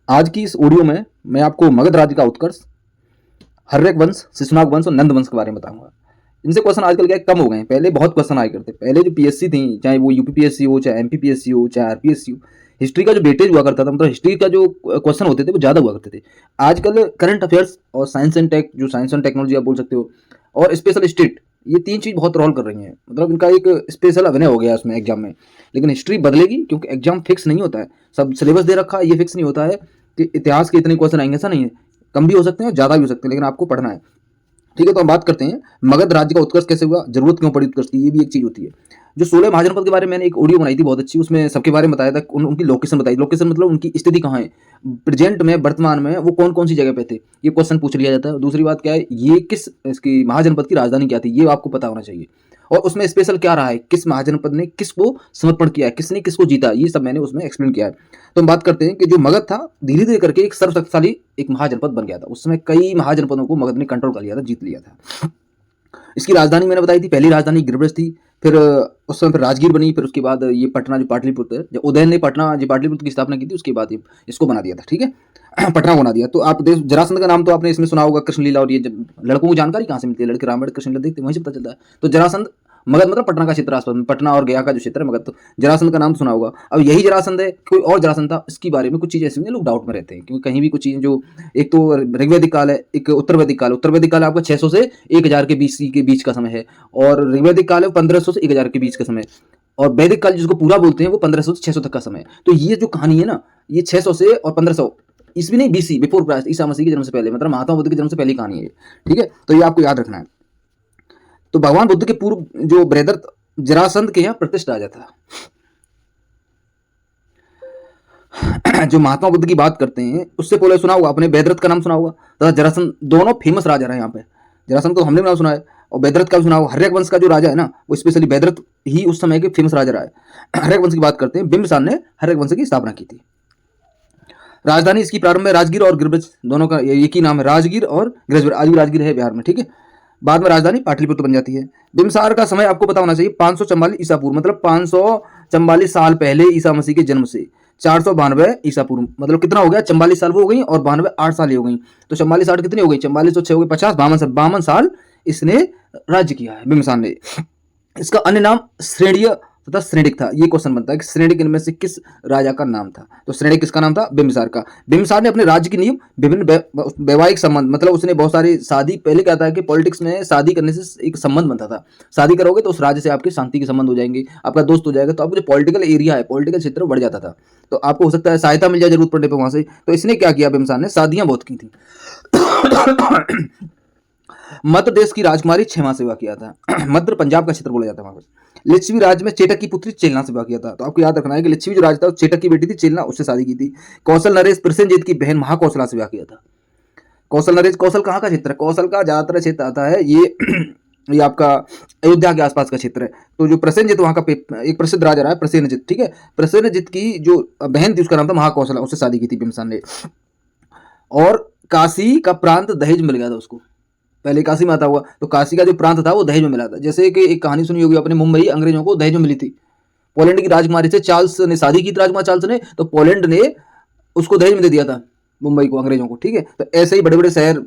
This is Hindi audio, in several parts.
आज की इस ऑडियो में मैं आपको मगध राज्य का उत्कर्ष, हर्यक वंश, शिशुनाग वंश और नंद वंश के बारे में बताऊंगा। इनसे क्वेश्चन आजकल क्या है, कम हो गए हैं। पहले बहुत क्वेश्चन आए करते। पहले जो पीएससी थी, चाहे वो यूपीपीएससी हो, चाहे एमपीपीएससी हो, चाहे आरपीएससी हो, हिस्ट्री का जो वेटेज हुआ करता था, मतलब हिस्ट्री का जो क्वेश्चन होते थे वो ज़्यादा हुआ करते थे। आजकल करंट अफेयर्स और साइंस एंड टेक, जो साइंस एंड टेक्नोलॉजी आप बोल सकते हो, और स्पेशल स्टेट, ये तीन चीज़ बहुत रोल कर रही हैं। मतलब इनका एक स्पेशल अभिनय हो गया उसमें एग्जाम में। लेकिन हिस्ट्री बदलेगी, क्योंकि एग्जाम फिक्स नहीं होता है। सब सिलेबस दे रखा है, ये फिक्स नहीं होता है कि इतिहास के इतने क्वेश्चन आएंगे, ऐसा नहीं है। कम भी हो सकते हैं और ज़्यादा भी हो सकते हैं, लेकिन आपको पढ़ना है। ठीक है, तो हम बात करते हैं मगध राज्य का उत्कर्ष कैसे हुआ, जरूरत क्यों पड़ी उत्कर्ष की, ये भी एक चीज होती है। जो 16 महाजनपद के बारे में मैंने एक ऑडियो बनाई थी बहुत अच्छी, उसमें सबके बारे में बताया था, उनकी लोकेशन बताई। लोकेशन मतलब उनकी स्थिति कहाँ है, प्रेजेंट में, वर्तमान में वो कौन कौन सी जगह पे थे, ये क्वेश्चन पूछ लिया जाता है। दूसरी बात क्या है, ये किस इसकी महाजनपद की राजधानी क्या थी, ये आपको पता होना चाहिए। और उसमें स्पेशल क्या रहा है, किस महाजनपद ने किसको समर्पण किया है, किसने किसको जीता, ये सब मैंने उसमें एक्सप्लेन किया है। तो हम बात करते हैं कि जो मगध था, धीरे धीरे करके एक सर्वशक्तिशाली एक महाजनपद बन गया था। उस समय कई महाजनपदों को मगध ने कंट्रोल कर लिया था, जीत लिया था। इसकी राजधानी मैंने बताई थी, पहली राजधानी गिरिब्रज थी। फिर उस समय फिर राजगीर बनी। फिर उसके बाद ये पटना, जो पाटलिपुत्र है, जब उदयन ने पटना, जो पाटलिपुत्र की स्थापना की थी, उसके बाद इसको बना दिया था। ठीक है, पटना बना दिया। तो आप देख, जरासंध का नाम तो आपने इसमें सुना होगा, कृष्णलीला। और ये लड़कों को जानकारी कहाँ से मिलती है, लड़के रामायण कृष्णलीला देखते हैं, वहीं से पता चलता है। तो जरासंध, मगध मतलब पटना का क्षेत्र आसपास में, पटना और गया का जो क्षेत्र है मगध, तो जरासंध का नाम सुना होगा। अब यही जरासंध है, कोई और जरासंध था, इसके बारे में कुछ चीज़ ऐसी लोग डाउट में रहते हैं, क्योंकि कहीं भी कुछ चीज़ जो, एक तो ऋग्वैदिक काल है, एक उत्तर वैदिक काल। उत्तर वैदिक काल आपका 600 से 1000 के बीच के बीच का समय है, और ऋग्वैदिक काल है 1500 से 1000 के बीच का समय। और वैदिक काल जिसको पूरा बोलते हैं, वो 1500 से 600 तक का समय। तो ये जो कहानी है ना, ये 600 से और 1500 ईस्वी नहीं, BC, before Christ, Isa Masih के जन्म से पहले, मतलब महात्मा बुद्ध के जन्म से पहले कहानी है। ठीक है, तो ये आपको याद रखना है। तो भगवान बुद्ध के पूर्व जो ब्रदर जरासंध के यहाँ प्रतिष्ठा आ जाता है। जो महात्मा बुद्ध की बात करते हैं, उससे पहले सुना होगा आपने, बैदरथ का नाम सुना होगा, तथा जरासंध, दोनों फेमस राजा रहे यहाँ पे। जरासंध को हमने भी नाम सुना है, और बैदरथ का भी सुना होगा। हर्यक वंश का जो राजा है ना, वो स्पेशली बैदरथ ही उस समय के फेमस राजा रहा है। हर्यक वंश की बात करते हैं, बिंबिसार ने हर्यक वंश की स्थापना की थी। राजधानी इसकी प्रारंभ में राजगीर और गिरिब्रज, दोनों का एक ही नाम है, राजगीर और गिरिब्रज। आज भी राजगीर है बिहार में। ठीक है, बाद में राजधानी पाटलिपुत्र बन जाती है। बिंबिसार का समय आपको पता होना चाहिए, 544 ईसा पूर्व, मतलब 544 साल पहले ईसा मसीह के जन्म से 492 ईसा पूर्व, मतलब कितना हो गया, 44 साल वो हो गई, और 92 8 साल ही हो गई। तो 44 8 कितनी हो गई, 44 और 6 हो गई 50, 52 साल इसने राज्य किया है बिंबिसार ने। इसका अन्य नाम श्रेणीय तथा श्रेणिक था। ये क्वेश्चन बनता है कि श्रेणिक इनमें से किस राजा का नाम था। तो श्रेणिक किसका नाम था, बिंबिसार का। बिंबिसार ने अपने राज्य की नींव विभिन्न वैवाहिक संबंध, मतलब उसने बहुत सारी शादी, पहले क्या था कि पॉलिटिक्स में शादी करने से एक संबंध बनता था। शादी करोगे तो उस राज्य से आपके शांति के संबंध हो जाएंगे, आपका दोस्त हो जाएगा, तो आपको जो पॉलिटिकल एरिया है, पॉलिटिकल क्षेत्र बढ़ जाता था। तो आपको हो सकता है सहायता मिल जाए जरूरत पड़ने पर वहां से। तो इसने क्या किया, बिंबिसार ने शादियां बहुत की थी। मध्य देश की राजकुमारी 6 माह सेवा किया था। मध्य पंजाब का क्षेत्र बोला जाता है वहां पर। लिच्छवी राज्य में चेटक की पुत्री चेलना से विवाह किया था। तो आपको याद रखना है कि लिच्छवी जो राज था, चेटक की बेटी थी चेलना, उससे शादी की थी। कौशल नरेश प्रसेनजीत की बहन महाकौशला से विवाह किया था। कौशल नरेश, कौशल कहाँ का क्षेत्र है, कौशल का ज्यादातर क्षेत्र आता है ये ये आपका अयोध्या के आसपास का क्षेत्र है। तो जो प्रसेनजीत वहाँ का एक प्रसिद्ध राजा रहा है, प्रसेनजीत। ठीक है, प्रसेनजीत की जो बहन थी उसका नाम था महाकौशला, उससे शादी की थी बिंबिसार ने। और काशी का प्रांत दहेज मिल गया था उसको, पहले काशी में आता हुआ। तो काशी का जो प्रांत था वो दहेज में मिला था। जैसे कि एक कहानी सुनी होगी आपने, मुंबई अंग्रेजों को दहेज में मिली थी। पोलैंड की राजकुमारी से चार्ल्स ने शादी की थी, राजकुमार चार्ल्स ने, तो पोलैंड ने उसको दहेज में दे दिया था, मुंबई को, अंग्रेजों को। ठीक है, तो ऐसे ही बड़े बड़े शहर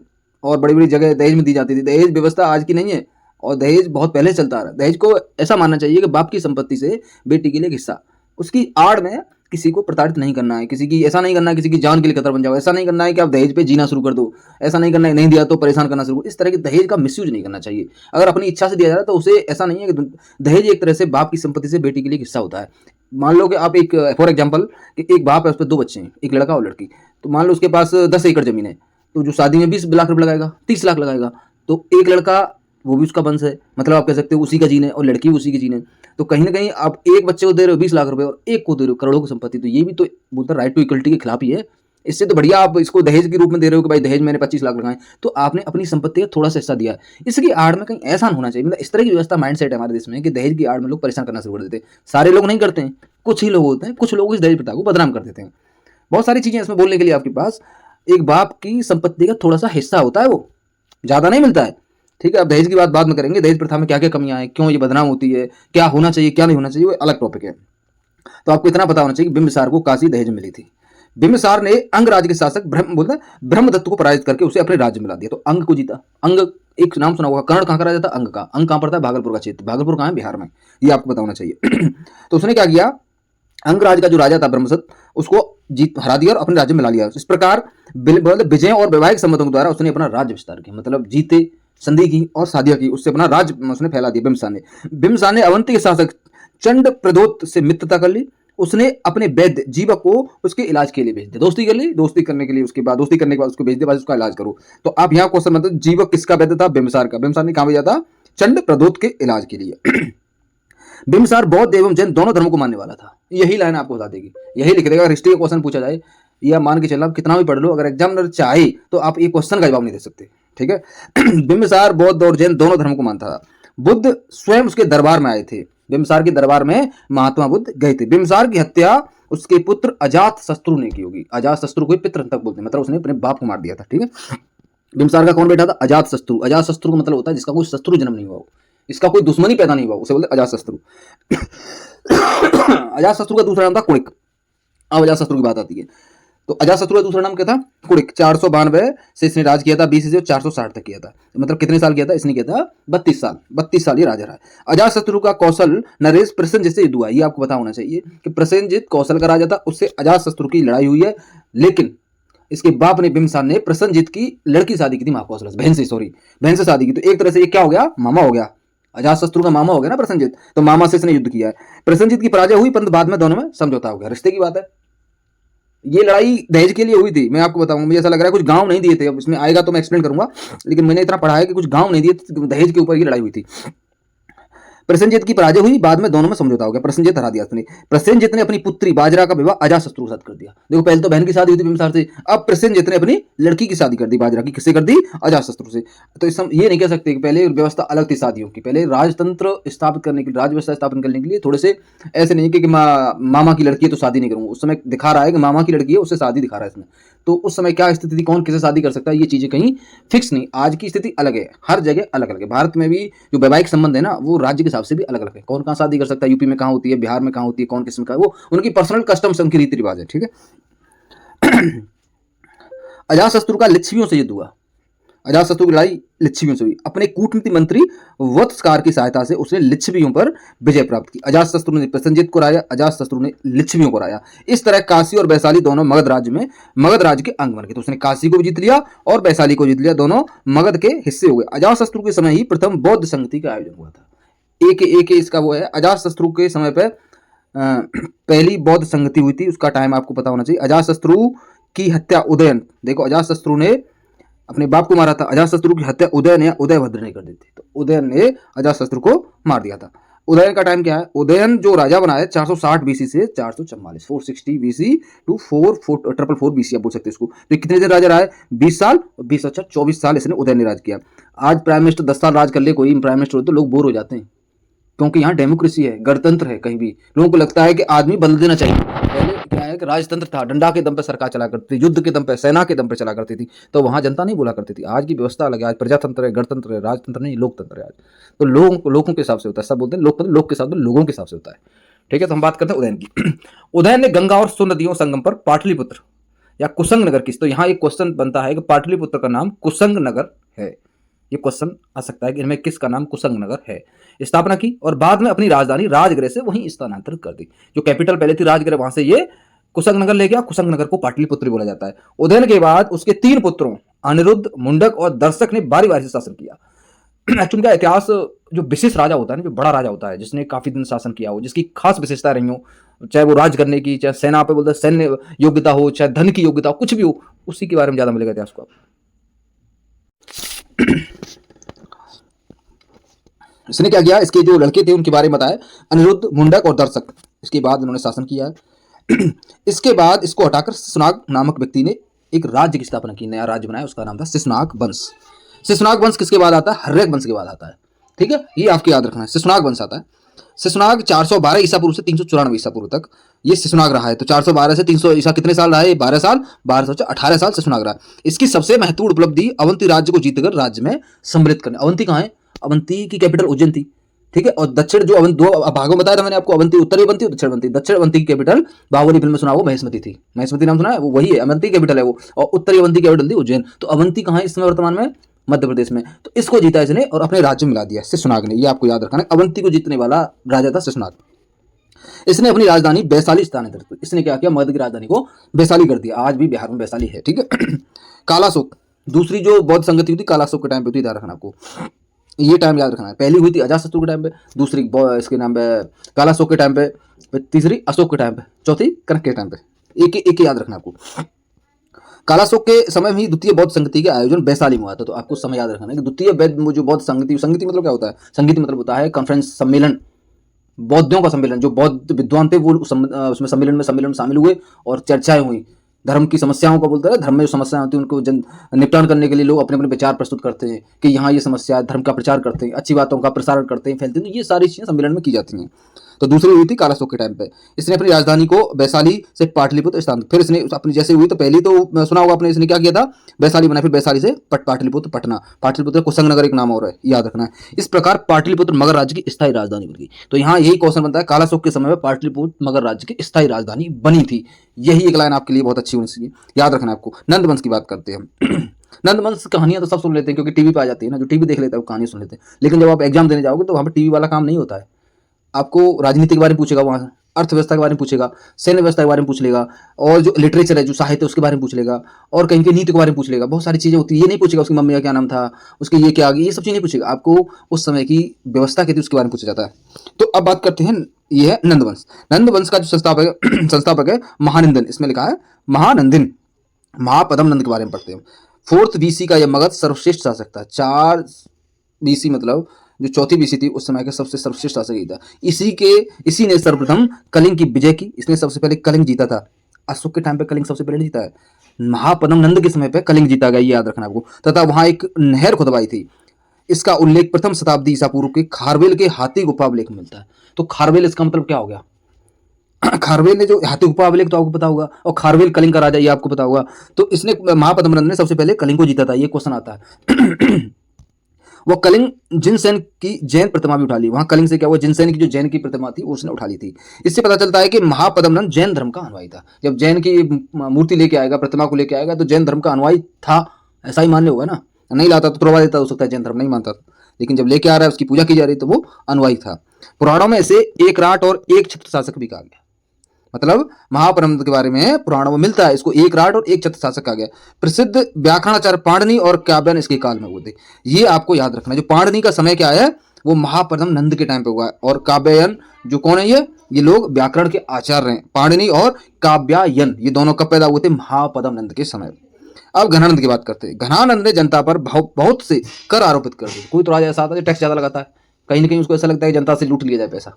और बड़ी बड़ी जगह दहेज में दी जाती थी। दहेज व्यवस्था आज की नहीं है, और दहेज बहुत पहले से चलता आ रहा है। दहेज को ऐसा मानना चाहिए कि बाप की संपत्ति से बेटी के लिए एक हिस्सा, उसकी आड़ में किसी को प्रताड़ित नहीं करना है, किसी की ऐसा नहीं करना है, किसी की जान के लिए खतरा बन जाओ, ऐसा नहीं करना है कि आप दहेज पे जीना शुरू कर दो, ऐसा नहीं करना है, नहीं दिया तो परेशान करना शुरू। इस तरह के दहेज का मिसयूज नहीं करना चाहिए। अगर अपनी इच्छा से दिया जा रहा है तो उसे ऐसा नहीं है कि दहेज एक तरह से बाप की संपत्ति से बेटी के लिए हिस्सा होता है। मान लो कि आप एक, फॉर एग्जाम्पल, कि एक बाप है, उस पर 2 बच्चे हैं, एक लड़का और लड़की। तो मान लो उसके पास 10 एकड़ जमीन है, तो जो शादी में 20 लाख रुपए लगाएगा, 30 लाख लगाएगा। तो एक लड़का, वो भी उसका वंश है, मतलब आप कह सकते हो उसी का जीन है, और लड़की भी उसी की जीन है। तो कहीं ना कहीं आप एक बच्चे को दे रहे हो 20 लाख रुपए, और एक को दे रहे हो करोड़ों की संपत्ति। तो ये भी तो बोलता राइट टू इक्वलिटी के खिलाफ ही है। इससे तो बढ़िया आप इसको दहेज के रूप में दे रहे हो कि भाई दहेज मैंने 25 लाख लगाए, तो आपने अपनी संपत्ति का थोड़ा सा हिस्सा दिया है। इसकी आड़ में कहीं ऐसा होना चाहिए, मतलब इस तरह की व्यवस्था माइंडसेट है हमारे देश में कि दहेज की आड़ में लोग परेशान करना शुरू कर देते हैं। सारे लोग नहीं करते हैं, कुछ ही लोग होते हैं, कुछ लोग इस दहेज प्रथा को बदनाम कर देते हैं। बहुत सारी चीजें इसमें बोलने के लिए आपके पास। एक बाप की संपत्ति का थोड़ा सा हिस्सा होता है, वो ज्यादा नहीं मिलता है। ठीक है, अब दहेज की बात बाद में करेंगे, दहेज प्रथा में क्या क्या कमियां हैं, क्यों ये बदनाम होती है, क्या होना चाहिए क्या नहीं होना चाहिए, वो अलग टॉपिक है। तो आपको इतना पता होना चाहिए कि बिंबिसार को काशी दहेज मिली थी। बिंबिसार ने अंग राज्य के शासक ब्रह्मदत्त को पराजित करके उसे अपने राज्य में ला दिया। तो अंग को जीता। अंग एक नाम सुना होगा, कर्ण कहाँ का राजा था? अंग का। अंग कहाँ पड़ता है? भागलपुर का क्षेत्र। भागलपुर कहाँ है? बिहार में। ये आपको बताना चाहिए। तो उसने क्या किया, अंग राज्य का जो राजा था ब्रह्मदत्त, उसको जीत हरा दिया और अपने राज्य में ला लिया। इस प्रकार विजय और वैवाहिक संबंधों के द्वारा उसने अपना राज्य विस्तार किया, मतलब जीते, संधि की और शादियां की, उससे अपना राज्य उसने फैला दिया। बिंबिसार ने अवंती के शासक चंड प्रदोत से मित्रता कर ली। उसने अपने वैद्य जीवक को उसके इलाज के लिए भेज दिया। दोस्ती कर ली, दोस्ती करने के बाद उसको भेज दिया, बस उसका इलाज करो। तो आप यहाँ क्वेश्चन मतलब जीवक किसका वैद्य था? बिंबिसार का। बिंबिसार ने कहाँ भेजा था? चंड प्रदोत के इलाज के लिए। बिंबिसार बौद्ध एवं जैन दोनों धर्मों को मानने वाला था। यही लाइन आपको बता देगी, यही लिख देगा। अगर हिस्ट्री का क्वेश्चन पूछा जाए, या मान के चलना आप कितना भी पढ़ लो, अगर एग्जामिनर चाहे तो आप ये क्वेश्चन का जवाब नहीं दे सकते। ठीक है। बिंबिसार बौद्ध और जैन दोनों धर्मों को मानता था। बुद्ध स्वयं उसके दरबार में आए थे। बिंबिसार के दरबार में महात्मा बुद्ध गए थे। बिंबिसार की हत्या उसके पुत्र अजात शत्रु ने की होगी। अजात शत्रु को पितृ तक बोलते हैं, मतलब उसने अपने बाप को मार दिया था। ठीक है। बिंबिसार का कौन बेटा था? अजात शत्रु। अजात शत्रु का मतलब होता है जिसका कोई शत्रु जन्म नहीं हुआ हो, इसका कोई दुश्मनी पैदा नहीं हुआ, उसे बोलते अजात शत्रु। अजात शत्रु का दूसरा नाम था कुणिक। अब अजात शत्रु की बात आती है, तो अजात शत्रु का दूसरा नाम क्या था? कुणिक। 492 से इसने राज किया था, BC से 460 तक किया था। मतलब कितने साल किया था? इसने किया था 32 साल। 32 साल ये राजा रहा है। अजात शत्रु का कौशल नरेश प्रसेनजित से युद्ध हुआ। ये आपको पता होना चाहिए कि प्रसेनजित कौशल का राजा था, उससे अजात शत्रु की लड़ाई हुई है। लेकिन इसके बाप ने बिंबिसार ने प्रसेनजित की लड़की शादी की थी, महाकौशल बहन से शादी की। तो एक तरह से ये क्या हो गया? मामा हो गया। अजात शत्रु का मामा हो गया ना प्रसेनजित, तो मामा से इसने युद्ध किया है। प्रसेनजित की पराजय हुई, परंतु बाद में दोनों में समझौता हो गया। रिश्ते की बात है। ये लड़ाई दहेज के लिए हुई थी। मैं आपको बताऊंगा, मुझे ऐसा लग रहा है कुछ गांव नहीं दिए थे। अब इसमें आएगा तो मैं एक्सप्लेन करूंगा, लेकिन मैंने इतना पढ़ा है कि कुछ गांव नहीं दिए, दहेज के ऊपर ये लड़ाई हुई थी। प्रसेनजित की पराजय हुई, बाद में दोनों में समझौता हो गया। प्रसेनजित हरा दिया उसने। प्रसेनजित ने अपनी पुत्री बाजरा का विवाह अजात शत्रु के साथ कर दिया। देखो, पहले तो बहन की शादी हुई थी बिंबिसार से, अब प्रसेनजित ने अपनी लड़की की शादी कर दी बाजरा की। किससे कर दी? अजात शत्रु से। तो इस ये नहीं कह सकते कि पहले व्यवस्था अलग थी शादियों की। पहले राजतंत्र स्थापित करने के लिए, राज व्यवस्था स्थापित करने के लिए थोड़े से ऐसे नहीं कि मामा की लड़की है तो शादी नहीं करूंगा। उस समय दिखा रहा है कि मामा की लड़की है, उससे शादी दिखा रहा है इसमें। तो उस समय क्या स्थिति थी, कौन किसे शादी कर सकता है, ये चीजें कहीं फिक्स नहीं। आज की स्थिति अलग है, हर जगह अलग अलग है। भारत में भी जो वैवाहिक संबंध है ना, वो राज्य के हिसाब से भी अलग अलग है। कौन कहाँ शादी कर सकता है, यूपी में कहाँ होती है, बिहार में कहाँ होती है, कौन किस्म का, वो उनकी पर्सनल कस्टम्स, उनकी रीति रिवाज है। ठीक है। अजातशत्रु का लिच्छवियों से युद्ध हुआ। अजातशत्रु की लड़ाई लिच्छवियों से हुई। अपने कूटनीति मंत्री वत्सकार की सहायता से उसने लिच्छवियों पर विजय प्राप्त की। अजातशत्रु ने प्रसेनजित को हराया, अजातशत्रु ने लिच्छवियों को हराया। इस तरह काशी और वैशाली दोनों मगध राज्य के अंग बन गए। तो उसने काशी को भी जीत लिया और वैशाली को जीत लिया, दोनों मगध के हिस्से हो गए। अजातशत्रु के समय ही प्रथम बौद्ध संगति का आयोजन हुआ था। एक इसका वो है, अजातशत्रु के समय पर पहली बौद्ध संगति हुई थी, उसका टाइम आपको पता होना चाहिए। अजातशत्रु की हत्या उदयन, देखो अजातशत्रु ने अपने बाप को मारा था। अजातशत्रु की हत्या उदयन या उदयभद्र ने कर दी थी। तो उदयन ने अजातशत्रु को मार दिया था। उदयन का टाइम क्या है? उदयन जो राजा बना है 460 BC से 444, 460 BC टू 444 BC आप बोल सकते हैं इसको। तो कितने दिन राजा रहा है? 20 साल, 20 अच्छा 24 साल इसने उदयन ने राज किया। आज प्राइम मिनिस्टर 10 साल राज कर ले, कोई प्राइम मिनिस्टर हो तो लोग बोर हो जाते हैं, क्योंकि यहाँ डेमोक्रेसी है, गणतंत्र है। कहीं भी लोगों को लगता है कि आदमी बदल देना चाहिए। पहले क्या है कि राजतंत्र था, डंडा के दम पे सरकार चला करती थी, युद्ध के दम पे, सेना के दम पे चला करती थी, तो वहाँ जनता नहीं बोला करती थी। आज की व्यवस्था अलग है, आज प्रजातंत्र है, गणतंत्र है, राजतंत्र नहीं, लोकतंत्र है आज। तो लोगों के हिसाब से होता है, सब बोलते हैं लोकतंत्र, लोग के हिसाब से, लोगों के हिसाब से होता है। ठीक है, तो हम बात करते हैं उदयन की। उदयन ने गंगा और सोन नदियों संगम पर पाटलिपुत्र या कुसंग नगर की, तो यहाँ एक क्वेश्चन बनता है कि पाटलिपुत्र का नाम कुसंग नगर है। ये क्वेश्चन आ सकता है कि इनमें किसका नाम कुसंग नगर है। स्थापना की और बाद में अपनी राजधानी राजगृह से वहीं स्थानांतरित कर दी। जो कैपिटल पहले थी राजगृह, वहां से ये कुसंग नगर ले गया। कुसंग नगर को पाटलिपुत्र बोला जाता है। उदयन के बाद उसके 3 पुत्रों अनिरुद्ध, मुंडक और दर्शक ने बारी बारी से शासन किया। एक्चुअली का इतिहास, जो विशेष राजा होता है ना, जो बड़ा राजा होता है, जिसने काफी दिन शासन किया हो, जिसकी खास विशेषता रही हो, चाहे वो राज करने की, चाहे सेना पे बोलते सैन्य योग्यता हो, चाहे धन की योग्यता हो, कुछ भी हो, उसी के बारे में ज्यादा मिलेगा इतिहास को। इसने क्या किया? इसके जो लड़के थे उनके बारे में बताया, अनिरुद्ध, मुंडक और दर्शक। इसके बाद इन्होंने शासन किया है। इसके बाद इसको हटाकर शिशुनाग नामक व्यक्ति ने एक राज्य की स्थापना की, नया राज्य बनाया, उसका नाम था शिशुनाग वंश। शिशुनाग वंश किसके बाद आता है? हर्यक वंश के बाद आता है। ठीक है, ये आपको याद रखना है। शिशुनाग वंश आता है। शिशुनाग 412 ईसा पूर्व से 394 ईसा पूर्व तक ये शिशुनाग रहा है। तो 412 से 300 ईसा कितने साल रहा है? 12 साल, 12 से 18 साल शिशुनाग रहा। इसकी सबसे महत्वपूर्ण उपलब्धि अवंती राज्य को जीतकर राज्य में सम्मिलित करना। अवंती कहाँ है? अवंती की कैपिटल उज्जैन थी। ठीक है। और दक्षिण जो दो भागों में बताया था मैंने आपको, अवंती, उत्तरी अवंती और दक्षिण अवंती। दक्षिण अवंती की कैपिटल बाहुबली फिल्म में सुना वो महेशमती थी, महेशमती नाम सुना है, वो वही है, अवंती कैपिटल है वो। और उत्तरी अवंती कैपिटल थी उज्जैन। तो अवंती कहाँ है इस समय वर्तमान में? मध्य प्रदेश में। तो इसको जीता इसने और अपने राज्य में मिला दिया शिशुनाग ने, ये आपको याद रखना है। अवंती को जीतने वाला राजा था शिशुनाग। इसने अपनी राजधानी वैशाली स्थानांतरित की। इसने क्या किया, मगध की राजधानी को वैशाली कर दिया। आज भी बिहार में वैशाली है, ठीक है। कालाशोक, दूसरी जो बौद्ध संगति हुई थी कालाशोक के टाइम पे हुई थी, याद रखना आपको, ये टाइम याद रखना है। पहली हुई थी अजातशत्रु के टाइम पे, दूसरी इसके नाम पे कालाशोक के टाइम पे, तीसरी अशोक के टाइम पे, चौथी कनक के टाइम पे। एक याद रखना आपको। कालाशोक के समय में ही द्वितीय बौद्ध संगति के आयोजन वैशाली में हुआ था। तो आपको समय याद रखना है कि द्वितीय जो बौद्ध संगति, संगति मतलब क्या होता है? संगति मतलब होता है कॉन्फ्रेंस, सम्मेलन, बौद्धों का सम्मेलन। जो बौद्ध विद्वान थे वो उसमें सम्मेलन में शामिल हुए और चर्चाएं हुई। धर्म की समस्याओं को बोलते हैं, धर्म में जो समस्याएं होती हैं उनको निपटान करने के लिए लोग अपने अपने विचार प्रस्तुत करते हैं कि यहाँ ये समस्या है, धर्म का प्रचार करते हैं, अच्छी बातों का प्रसारण करते हैं, फैलते हैं। तो ये सारी चीज़ें सम्मेलन में की जाती हैं। तो दूसरी हुई थी कालाशोक के टाइम पे। इसने अपनी राजधानी को वैशाली से पाटलिपुत्र स्थानांतरित, फिर इसने अपनी जैसे हुई तो पहली तो सुना होगा आपने, इसने क्या किया था, वैशाली बनाया, फिर वैशाली से पाटलिपुत्र पटना, पाटलिपुत्र कुशंगनगर एक नाम और है, याद रखना है। इस प्रकार पाटलिपुत्र मगध राज्य की स्थायी राजधानी बन गई। तो यहाँ यही क्वेश्चन बनता है, कालाशोक के समय में पाटलिपुत्र मगध राज्य की स्थायी राजधानी बनी थी। यही एक लाइन आपके लिए बहुत अच्छी होनी चाहिए, याद रखना है आपको। नंद वंश की बात करते हैं हम। नंद वंश कहानियां तो सब सुन लेते हैं क्योंकि टीवी पे आ जाती है ना, जो टीवी देख लेता है वो कहानी सुन लेते हैं। लेकिन जब आप एग्जाम देने जाओगे तो वहाँ पर टीवी वाला काम नहीं होता है। आपको राजनीति के बारे में पूछेगा, वहाँ अर्थव्यवस्था के बारे में पूछेगा, सैन्य व्यवस्था के बारे में पूछ लेगा, और जो लिटरेचर है, जो साहित्य है उसके बारे में पूछ लेगा, और कहीं की नीति के बारे में पूछ लेगा। बहुत सारी चीज़ें होती है। ये नहीं पूछेगा उसकी मम्मी का क्या नाम था, उसके ये क्या आ गई, ये सब चीज़ नहीं पूछेगा। आपको उस समय की व्यवस्था क्या थी उसके बारे में पूछा जाता है। तो अब बात करते हैं, ये है नंदवंश। नंदवंश का जो संस्थापक है महानंदन, इसमें लिखा है महानंदिन, महापद्म नंद के बारे में पढ़ते हैं। 4th BC का यह मगध सर्वश्रेष्ठ शासक था। 4 BC मतलब जो 4th BC थी उस समय का सबसे सर्वश्रेष्ठ शासक ही था। इसी ने सर्वप्रथम कलिंग की विजय की। इसने सबसे पहले कलिंग जीता था। अशोक के टाइम पे कलिंग सबसे पहले जीता है। महापद्म नंद के समय पे कलिंग जीता गया, ये याद रखना आपको। तथा वहां एक नहर खुदवाई थी। इसका उल्लेख प्रथम शताब्दी ईसा पूर्व के खारवेल के हाथी गुफा अभिलेख में मिलता है। तो खारवेल इसका मतलब क्या हो गया? खारवेल ने जो हाथी गुफा अभिलेख तो आपको पता होगा, और खारवेल कलिंग का राजा, ये आपको पता होगा। तो इसने महापद्म नंद ने सबसे पहले कलिंग को जीता था, ये क्वेश्चन आता है। वो कलिंग जिनसेन की जैन प्रतिमा भी उठा ली। वहां कलिंग से क्या हुआ, जिनसेन की जो जैन की प्रतिमा थी उसने उठा ली थी। इससे पता चलता है कि महापद्म नंद जैन धर्म का अनुयायी था। जब जैन की मूर्ति लेके आएगा, प्रतिमा को लेके आएगा, तो जैन धर्म का अनुयायी था, ऐसा ही मान्य होगा ना। नहीं लाता तो तुड़वा देता, हो सकता है जैन धर्म नहीं मानता, लेकिन जब लेके आ रहा है, उसकी पूजा की जा रही, तो वो अनुयायी था। पुराणों में इसे एक राट और एक छत्र शासक भी कहा गया। मतलब महापद्म के बारे में पुराणों में मिलता है, इसको एक राट और एक छत्र शासक कहा गया। प्रसिद्ध व्याकरणाचार्य पाणिनि और काव्यायन इसके काल में हुए थे। ये आपको याद रखना। जो पाणिनि का समय क्या है, वो महापद्म नंद के टाइम पे हुआ है। और काव्यायन जो कौन है, ये लोग व्याकरण के आचार्य हैं। पाणिनि और काव्यायन ये दोनों कब पैदा हुए थे? महापद्म नंद के समय। अब घनानंद की बात करते हैं। घनानंद ने जनता पर बहुत से कर आरोपित कर दिए। कोई तो राजा ऐसा आता है जो टैक्स ज्यादा लगाता है, कहीं ना कहीं उसको ऐसा लगता है कि जनता से लूट लिया जाए पैसा।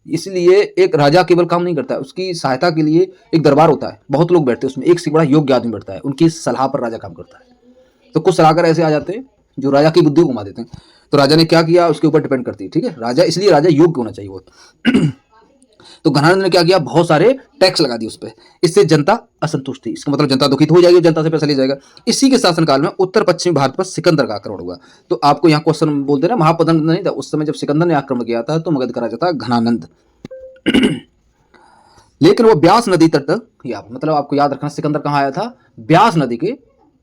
इसलिए एक राजा केवल काम नहीं करता है, उसकी सहायता के लिए एक दरबार होता है, बहुत लोग बैठते हैं उसमें, एक से बड़ा योग्य आदमी बैठता है, उनकी सलाह पर राजा काम करता है। तो कुछ सलाहकार ऐसे आ जाते हैं जो राजा की बुद्धि को घुमा देते हैं। तो राजा ने क्या किया उसके ऊपर डिपेंड करती है, ठीक है। राजा, इसलिए राजा योग्य होना चाहिए वो। तो घनानंद ने क्या किया, बहुत सारे टैक्स लगा दिए उस पर। इससे जनता असंतुष्ट थी। इसका मतलब जनता दुखित हो जाएगी, जनता से पैसा ले जाएगा। इसी के शासनकाल में उत्तर पश्चिमी भारत पर सिकंदर का आक्रमण हुआ। तो आपको यहाँ क्वेश्चन बोलते ना, महापद्म नंद नहीं था उस समय जब सिकंदर ने आक्रमण किया था, तो मगध का राजा था घनानंद। लेकिन वो ब्यास नदी तट तक, या मतलब आपको याद रखना, सिकंदर कहाँ आया था? ब्यास नदी के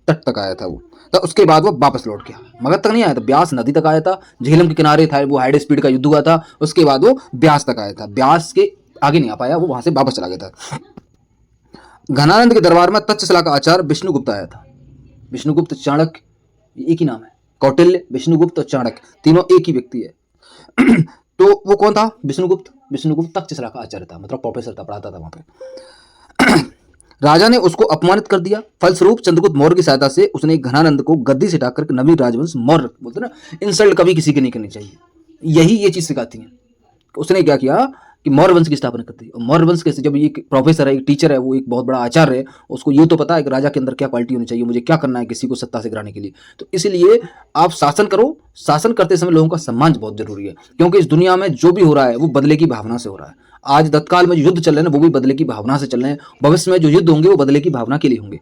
तट तक आया था वो। तो उसके बाद वो वापस लौट गया, मगध तक नहीं आया था, ब्यास नदी तक आया था। झेलम के किनारे था वो, हाइड स्पीड का युद्ध हुआ था। उसके बाद वो ब्यास तक आया था, ब्यास के आगे नहीं आ पाया, वो वहां से वापस चला गया था। घनानंद के दरबार में तक्षशिला का आचार्य विष्णुगुप्त आया था। विष्णुगुप्त, चाणक्य, एक ही नाम है। कौटिल्य, विष्णुगुप्त और चाणक्य तीनों एक ही व्यक्ति है। तो वो कौन था? विष्णुगुप्त। विष्णुगुप्त तक्षशिला का आचार्य था, मतलब प्रोफेसर था, पढ़ाता था वहां पे। राजा ने उसको अपमानित कर दिया। फलस्वरूप चंद्रगुप्त मौर्य की सहायता से उसने घनानंद को गद्दी से हटाकर नवीन राजवंश मौर्य, बोलते ना, इंसल्ट कभी किसी की नहीं करनी चाहिए, यही ये चीज सिखाती है। उसने क्या किया कि मौर्य वंश की स्थापना कर दी। और मौर्य वंश कैसे, जब ये प्रोफेसर है, एक टीचर है, वो एक बहुत बड़ा आचार्य है, उसको ये तो पता है कि राजा के अंदर क्या क्वालिटी होनी चाहिए, मुझे क्या करना है किसी को सत्ता से गिराने के लिए। तो इसलिए आप शासन करो, शासन करते समय लोगों का सम्मान बहुत जरूरी है, क्योंकि इस दुनिया में जो भी हो रहा है वो बदले की भावना से हो रहा है। आज तत्काल में जो युद्ध चल रहे हैं वो भी बदले की भावना से चल रहे हैं। भविष्य में जो युद्ध होंगे वो बदले की भावना के लिए होंगे।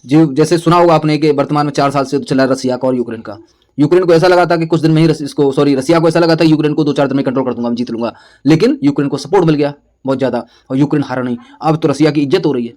जो जैसे सुना होगा आपने कि वर्तमान में 4 साल से युद्ध चल रहा है रसिया का और यूक्रेन का। यूक्रेन को ऐसा लगा था कि कुछ दिन में ही रसिया को ऐसा लगा था कि यूक्रेन को 2-4 दिन में कंट्रोल कर दूंगा, मैं जीत लूंगा, लेकिन यूक्रेन को सपोर्ट मिल गया बहुत ज़्यादा और यूक्रेन हारा नहीं। अब तो रसिया की इज्जत हो रही है,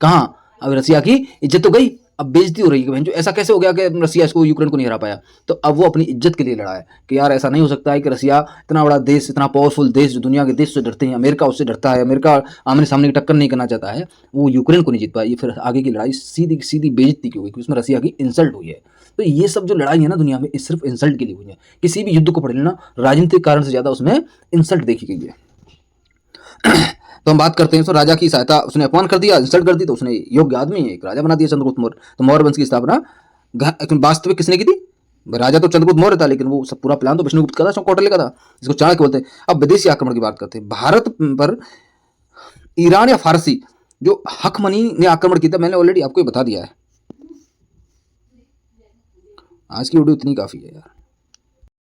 कहाँ, अब रसिया की इज्जत तो गई, अब बेइज्जती हो रही है कि ऐसा कैसे हो गया कि रसिया इसको यूक्रेन को नहीं हरा पाया। तो अब वो अपनी इज्जत के लिए लड़ा है कि यार ऐसा नहीं हो सकता है कि रसिया इतना बड़ा देश, इतना पावरफुल देश, जो दुनिया के देश से डरते हैं, अमेरिका उससे डरता है, अमेरिका आमने सामने की टक्कर नहीं करना चाहता है, वो यूक्रेन को नहीं जीत पाया। ये फिर आगे की लड़ाई सीधी सीधी बेइज्जती की हुई कि उसमें रसिया की इंसल्ट हुई है। तो ये सब जो लड़ाई है ना दुनिया में, सिर्फ इंसल्ट के लिए हुई है। किसी भी युद्ध को पढ़ लेना, राजनीतिक कारण से ज़्यादा उसमें इंसल्ट देखी गई है। तो हम बात करते हैं, तो राजा की सहायता, उसने अपमान कर दिया, इंसल्ट कर दी, तो उसने योग्य आदमी है, एक राजा बना दिया चंद्रगुप्त मौर्य। तो मौर्य वंश की स्थापना वास्तविक किसने की थी? राजा तो चंद्रगुप्त मौर्य था, लेकिन वो सब पूरा प्लान तो विष्णुगुप्त का था, कौटिल्य का था, जिसको चाणक्य बोलते हैं। अब विदेशी आक्रमण की बात करते हैं। भारत पर ईरान या फारसी जो हकमनी ने आक्रमण किया था, मैंने ऑलरेडी आपको बता दिया है। आज की वीडियो इतनी काफ़ी है यार।